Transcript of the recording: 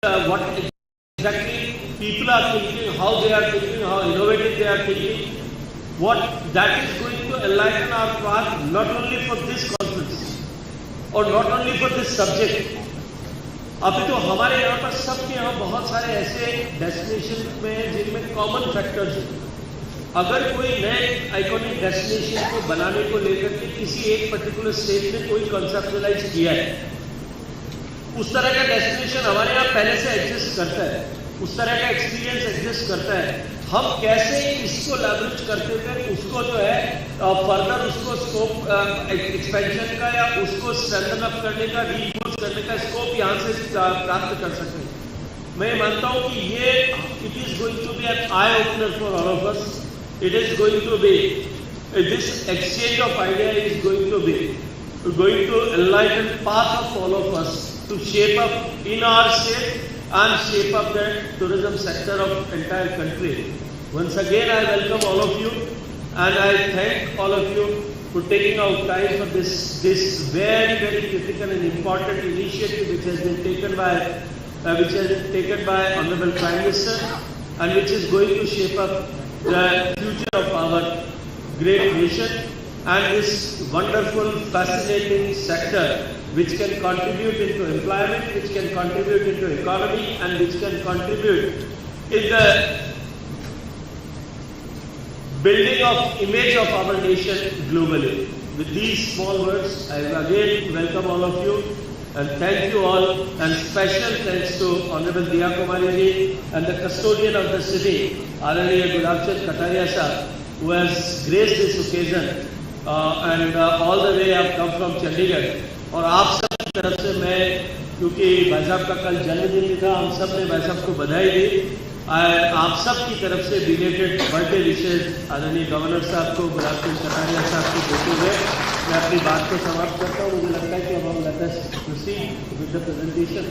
what exactly people are thinking, how they are thinking, how innovative they are thinking, what that is going to enlighten our path not only for this conference or not only for this subject. अभी तो हमारे यहाँ पर सबके यहाँ बहुत सारे ऐसे डेस्टिनेशन में हैं जिनमें कॉमन फैक्टर्स हैं. अगर कोई नए आइकॉनिक डेस्टिनेशन को बनाने को लेकर के किसी एक पर्टिकुलर स्टेट में कोई कॉन्सेप्चुअलाइज किया है, उस तरह का डेस्टिनेशन हमारे यहाँ पहले से एग्जिस्ट करता है, उस तरह का एक्सपीरियंस एग्जिस्ट करता है. हम कैसे इसको लेवरेज करते हुए उसको जो है फर्दर उसको स्कोप एक्सपेंशन का या उसको स्ट्रेंथन अप करने का, रीइंफोर्स करने का स्कोप यहाँ से प्राप्त कर सकते हैं. मैं मानता हूँ कि ये it is going to be an eye opener for all of us. It is going to be this exchange of idea is going to be going to enlighten path of all of us to shape up in our state and shape up the tourism sector of entire country. Once again, I welcome all of you and I thank all of you for taking out time for this very critical and important initiative which has been taken by Honorable Prime Minister and which is going to shape up the future of our great nation. And this wonderful, fascinating sector which can contribute into employment, which can contribute into economy, and which can contribute in the building of image of our nation globally. With these small words, I again welcome all of you and thank you all, and special thanks to Honorable Diya Kumari ji and the custodian of the city, Adharaniya Gulabchand Kataria sir, who has graced this occasion. And all the way I've come from Chandigarh. और आप सब की तरफ से मैं, क्योंकि भाई साहब का कल जन्मदिन था, हम सब ने भाई साहब को बधाई दी. आप सब की तरफ से बिलेटेड बर्थडे विशेष आदरणीय गवर्नर साहब को, गुलाबचंद कटारिया साहब को देते हुए मैं अपनी बात को समाप्त करता हूँ. मुझे लगता है कि अब हम let us proceed with the presentation.